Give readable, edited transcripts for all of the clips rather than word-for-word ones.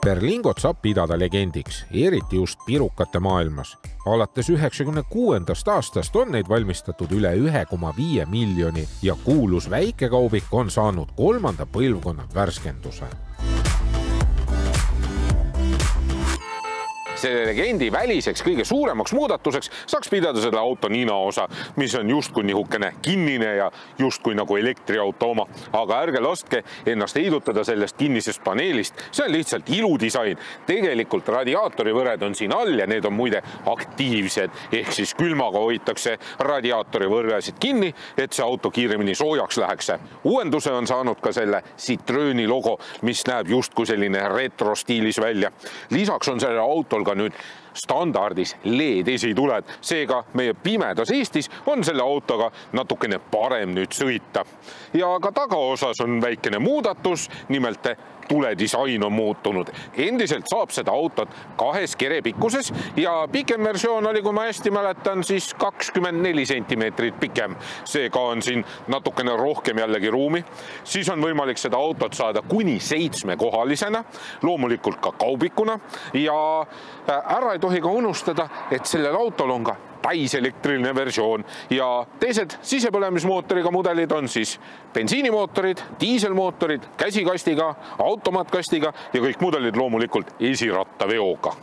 Berlingot saab pidada legendiks, eriti just pirukate maailmas. Alates 1996. aastast on neid valmistatud üle 1,5 miljoni ja kuulus väikekaubik on saanud 3. põlvkonna värskenduse. Selle legendi väliseks kõige suuremaks muudatuseks saaks pidada selle auto ninaosa, mis on justkui nihukene kinnine ja justkui nagu elektriauto oma. Aga ärge laske ennast heidutada sellest kinnisest paneelist. See on lihtsalt iludisain. Tegelikult radiaatorivõred on siin all ja need on muide aktiivsed. Ehk siis külmaga hoitakse radiaatorivõrresid kinni, et see auto kiiremini soojaks läheks. Uuenduse on saanud ka selle Citroeni logo, mis näeb justkui selline retrostiilis välja. Lisaks on selle autol ka nüüd standardis LED esituled. Seega meie pimedas Eestis on selle autoga natukene parem nüüd sõita. Ja ka tagaosas on väikene muudatus, nimelt tuledisain on muutunud. Endiselt saab seda autot 2 kere pikkuses ja pikem versioon oli, kui ma hästi mäletan, siis 24 sentimeetrit pikem. Seega on siin natukene rohkem jällegi ruumi. Siis on võimalik seda autot saada kuni 7-kohalisena, loomulikult ka kaubikuna ja ära ei tohi ka unustada, et sellel autol on ka täiselektriline versioon ja teised sisepõlemismootoriga mudelid on siis bensiinimootorid, diiselmootorid, käsikastiga, automaatkastiga ja kõik mudelid loomulikult esirattaveoga.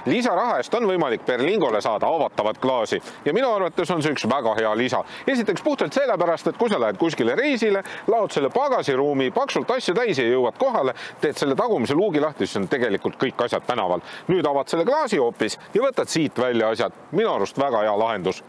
Lisaraha eest on võimalik Berlingole saada avatavat klaasi ja minu arvates on see üks väga hea lisa. Esiteks puhtalt sellepärast, et kui sa lähed kuskile reisile, laod selle pagasiruumi paksult asju täis ja jõuad kohale, teed selle tagumise luugi lahti, siis on tegelikult kõik asjad tänaval. Nüüd avad selle klaasi hoopis ja võtad siit välja asjad. Minu arust väga hea lahendus.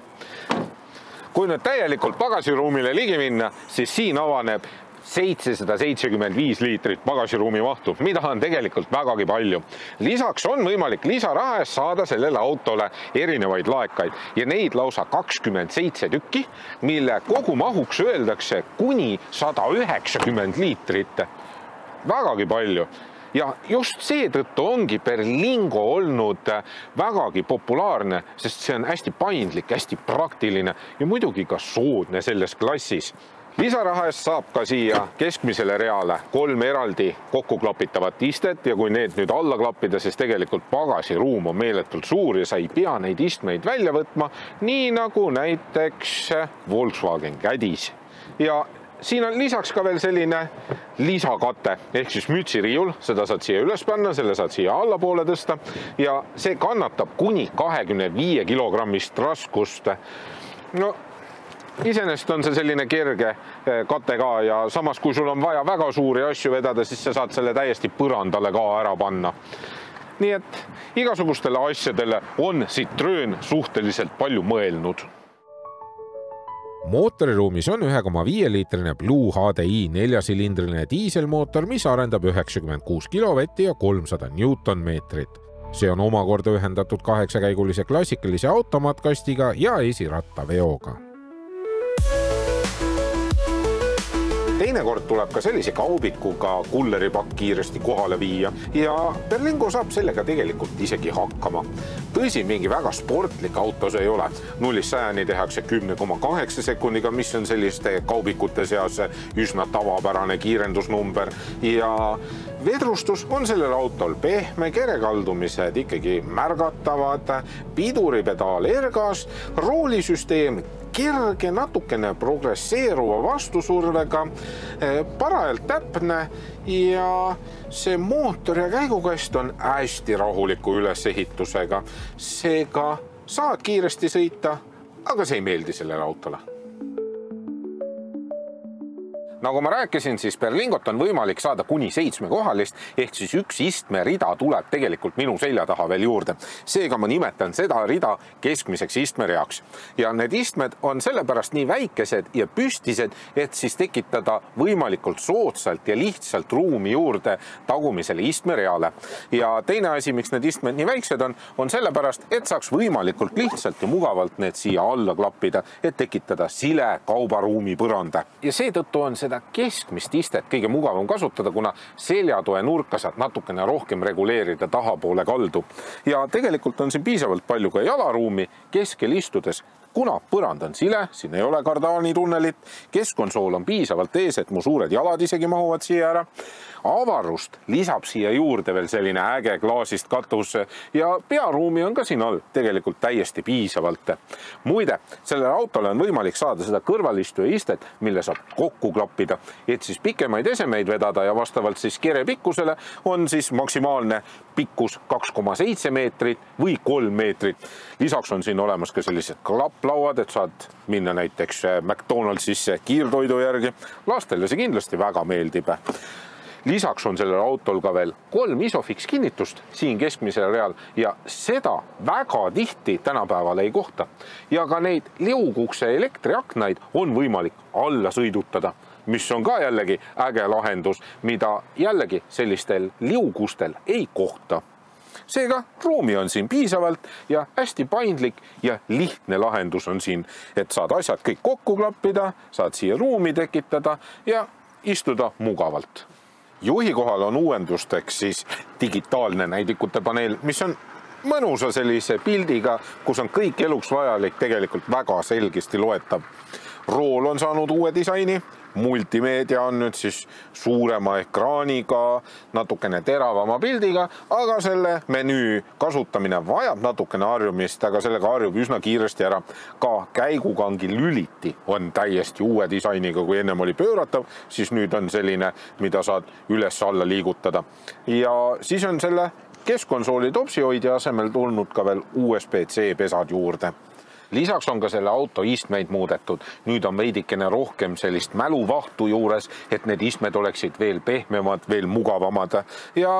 Kui nüüd täielikult pagasiruumile ligi minna, siis siin avaneb 775 liitrit pagasiruumi mahtu, mida on tegelikult vägagi palju. Lisaks on võimalik lisaraha eest saada sellele autole erinevaid laekaid ja neid lausa 27 tükki, mille kogu mahuks öeldakse kuni 190 liitrit. Vägagi palju. Ja just seetõttu ongi Berlingo olnud vägagi populaarne, sest see on hästi paindlik, hästi praktiline ja muidugi ka soodne selles klassis. Lisaraha eest saab ka siia keskmisele reale 3 eraldi kokku klapitavat istet ja kui need nüüd alla klappida, siis tegelikult pagasiruum on meeletult suur ja sa ei pea neid istmeid välja võtma, nii nagu näiteks Volkswagen Caddies. Ja siin on lisaks ka veel selline lisakate, ehk siis mütsiriiul, seda saad siia üles panna, selle saad siia allapoole tõsta ja see kannatab kuni 25 kilogrammist raskust. No, iseenesest on see selline kerge kate ka ja samas kui sul on vaja väga suuri asju vedada, siis sa saad selle täiesti põrandale ka ära panna. Nii et igasugustele asjadele on Citroen suhteliselt palju mõelnud. Mootoriruumis on 1,5 liitrine Blue HDI 4-silindriline diiselmootor, mis arendab 96 kilovatti ja 300 newtonmeetrit. See on omakorda ühendatud 8-käigulise klassikalise automaatkastiga ja esirattaveoga. Teinekord tuleb ka sellise kaubikuga kulleripakk kiiresti kohale viia ja Berlingo saab sellega tegelikult isegi hakkama. Tõsi, mingi väga sportlik auto see ei ole. 0-100 tehakse 10,8 sekundiga, mis on selliste kaubikute seas üsna tavapärane kiirendusnumber ja vedrustus on sellel autol pehme, kerekaldumised ikkagi märgatavad, piduripedaal ergas, roolisüsteem kerge, natukene progresseeruva vastusurvega, parajalt täpne ja see mootor ja käigukast on hästi rahuliku ülesehitusega. Seega saad kiiresti sõita, aga see ei meeldi sellele autole. Nagu ma rääkisin, siis Berlingot on võimalik saada kuni 7-kohalist, ehk siis üks istmerida tuleb tegelikult minu selja taha veel juurde. Seega ma nimetan seda rida keskmiseks istmereaks. Ja need istmed on sellepärast nii väikesed ja püstised, et siis tekitada võimalikult soodsalt ja lihtsalt ruumi juurde tagumisele istmereale. Ja teine asi, miks need istmed nii väiksed on sellepärast, et saaks võimalikult lihtsalt ja mugavalt need siia alla klappida, et tekitada sile kaubaruumi põranda. Ja seetõttu on seda keskmist istet kõige mugavam kasutada, kuna seljatoe nurka saad natukene rohkem reguleerida tahapoole kaldu. Ja tegelikult on siin piisavalt palju ka jalaruumi keskel istudes kuna põrand on sile, siin ei ole kardaanitunnelit, keskkonsool on piisavalt ees, et mu suured jalad isegi mahuvad siia ära. Avarust lisab siia juurde veel selline äge klaasist katus ja pearuumi on ka siin all tegelikult täiesti piisavalt. Muide, sellele autole on võimalik saada seda kõrvalistuja istet, mille saab kokku klappida, et siis pikemaid esemeid vedada ja vastavalt siis kere pikkusele on siis maksimaalne pikkus 2,7 meetrit või 3 meetrit. Lisaks on siin olemas ka sellised klapplauad, et saad minna näiteks McDonaldsisse kiirtoidu järgi. Lastele see kindlasti väga meeldib. Lisaks on sellel autol ka veel 3 Isofix kinnitust siin keskmisel real ja seda väga tihti tänapäeval ei kohta. Ja ka neid liugukse elektriaknaid on võimalik alla sõidutada, mis on ka jällegi äge lahendus, mida jällegi sellistel liugustel ei kohta. Seega ruumi on siin piisavalt ja hästi paindlik ja lihtne lahendus on siin, et saad asjad kõik kokku klappida, saad siia ruumi tekitada ja istuda mugavalt. Juhi kohal on uuendusteks siis digitaalne näidikute paneel, mis on mõnusa sellise pildiga, kus on kõik eluks vajalik tegelikult väga selgesti loetav. Rool on saanud uue disaini, multimeedia on nüüd siis suurema ekraaniga, natukene teravama pildiga, aga selle menüü kasutamine vajab natukene harjumist, aga sellega harjub üsna kiiresti ära. Ka käigukangi lüliti on täiesti uue disainiga, kui ennem oli pööratav, siis nüüd on selline, mida saad üles-alla liigutada. Ja siis on selle keskkonsooli topsihoidja asemel tulnud ka veel USB-C pesad juurde. Lisaks on ka selle auto istmeid muudetud. Nüüd on veidikene rohkem sellist mäluvahtu juures, et need istmed oleksid veel pehmemad, veel mugavamad. Ja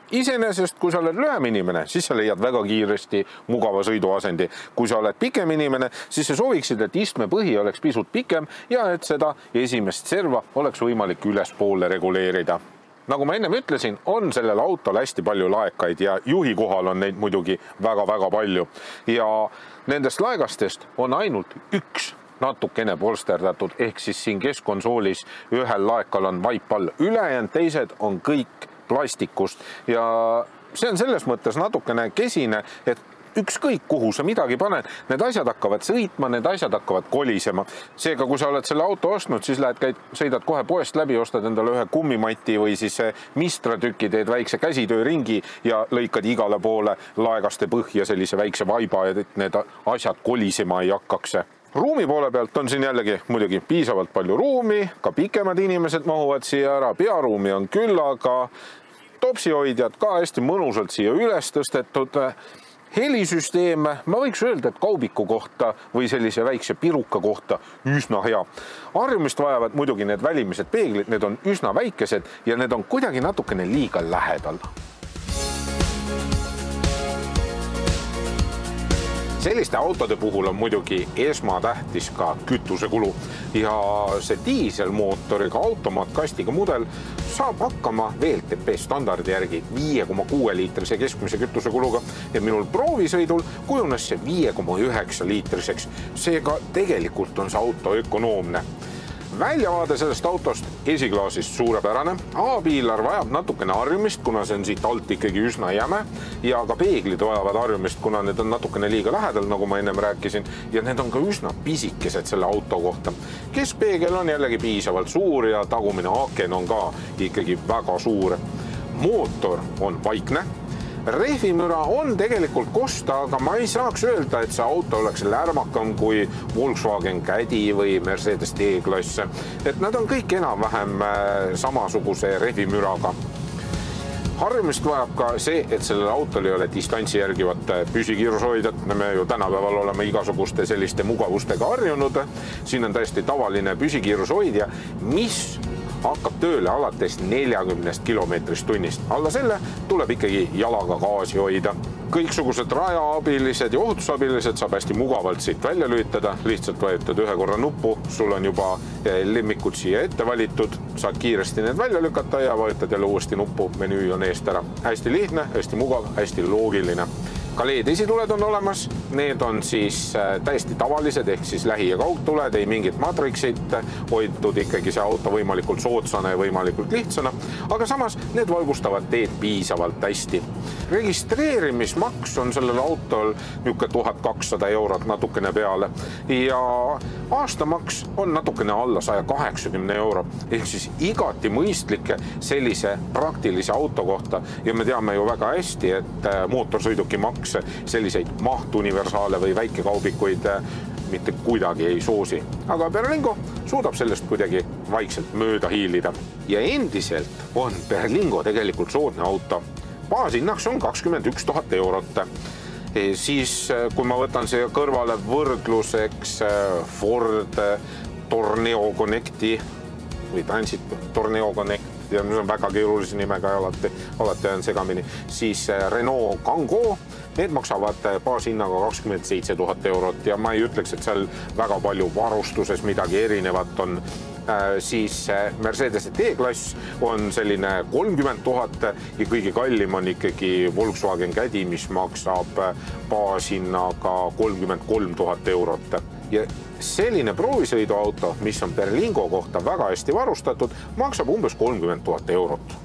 iseenesest, kui sa oled lühem inimene, siis sa leiad väga kiiresti mugava sõiduasendi. Kui sa oled pikem inimene, siis sa sooviksid, et istme põhi oleks pisut pikem ja et seda esimest serva oleks võimalik ülespoole reguleerida. Nagu ma ennem ütlesin, on sellel autol hästi palju laekaid ja juhi kohal on neid muidugi väga-väga palju. Ja nendest laegastest on ainult üks natukene polsterdatud, ehk siis siin keskkonsoolis ühel laekal on vaip all. Ülejäänud teised on kõik plastikust ja see on selles mõttes natukene kesine, et ükskõik kuhu sa midagi paned, need asjad hakkavad sõitma, need asjad hakkavad kolisema. Seega, kui sa oled selle auto ostnud, siis sõidad kohe poest läbi, ostad endale ühe kummimati või siis Mistra tüki, teed väikse käsitööringi ja lõikad igale poole laegaste põhja sellise väikse vaiba, et need asjad kolisema ei hakkaks. Ruumi poole pealt on siin jällegi muidugi piisavalt palju ruumi, ka pikemad inimesed mahuvad siia ära, pearuumi on küllaga, topsihoidjad ka hästi mõnusalt siia üles tõstetud. Helisüsteem, ma võiks öelda, et kaubiku kohta või sellise väikse piruka kohta üsna hea. Harjumist vajavad muidugi need välimised peeglid, need on üsna väikesed ja need on kuidagi natukene liiga lähedal. Selliste autode puhul on muidugi esmatähtis ka kütusekulu ja see diiselmootoriga automaatkastiga mudel saab hakkama VLTP standardi järgi 5,6 liitrise keskmise kütusekuluga ja minul proovisõidul kujunes see 5,9 liitriseks. Seega tegelikult on see auto ökonoomne. Väljavaade sellest autost esiklaasist suurepärane. A-piilar vajab natukene harjumist, kuna see on siit alt ikkagi üsna jäme ja ka peeglid vajavad harjumist, kuna need on natukene liiga lähedal, nagu ma ennem rääkisin, ja need on ka üsna pisikesed selle auto kohta. Keskpeegel on jällegi piisavalt suur ja tagumine aken on ka ikkagi väga suur. Mootor on vaikne. Rehvimüra on tegelikult kosta, aga ma ei saaks öelda, et see auto oleks lärmakam kui Volkswagen Caddy või Mercedes D-klass. Et nad on kõik enam-vähem samasuguse rehvimüraga. Harjumist vajab ka see, et sellel autol ei ole distantsi järgivat püsikiirushoidjat. Me ju tänapäeval oleme igasuguste selliste mugavustega harjunud. Siin on täiesti tavaline püsikiirushoidja, mis hakkab tööle alates 40 kilomeetrist tunnist. Alla selle tuleb ikkagi jalaga gaasi hoida. Kõiksugused rajaabilised ja ohutusabilised saab hästi mugavalt siit välja lülitada. Lihtsalt vajutad ühe korra nuppu, sul on juba lemmikud siia ette valitud, saad kiiresti need välja lükata ja vajutad jälle uuesti nuppu, menüü on eest ära. Hästi lihtne, hästi mugav, hästi loogiline. Ka LED-esituled on olemas, need on siis täiesti tavalised ehk siis lähi- ja kaugtuled, ei mingit matriksit, hoitud ikkagi see auto võimalikult soodsana ja võimalikult lihtsana, aga samas need valgustavad teed piisavalt hästi. Registreerimismaks on sellel autol niuke 1200 eurot natukene peale ja aastamaks on natukene alla 180 euro ehk siis igati mõistlikke sellise praktilise auto kohta ja me teame ju väga hästi, et mootorsõidukimaks selliseid mahtuniversaale või väikekaubikuid mitte kuidagi ei soosi. Aga Berlingo suudab sellest kuidagi vaikselt mööda hiilida. Ja endiselt on Berlingo tegelikult soodne auto. Baashinnaks on 21 000 eurot. Siis kui ma võtan siia kõrvale võrdluseks Ford Tourneo Connecti või Transit Tourneo Connect, ja mis on väga keerulise nimega ja alati on segamini, siis Renault Kangoo, need maksavad baashinnaga 27 000 eurot ja ma ei ütleks, et seal väga palju varustuses midagi erinevat on. Siis Mercedes D-klass on selline 30 000 ja kõige kallim on ikkagi Volkswagen Caddy, mis maksab baashinnaga 33 000 eurot. Ja selline proovisõiduauto, mis on Berlingo kohta väga hästi varustatud, maksab umbes 30 000 eurot.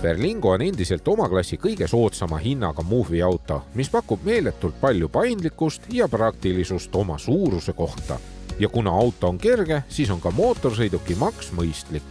Berlingo on endiselt oma klassi kõige soodsama hinnaga Move'i auto, mis pakub meeletult palju paindlikkust ja praktilisust oma suuruse kohta. Ja kuna auto on kerge, siis on ka mootorsõiduki maks mõistlik.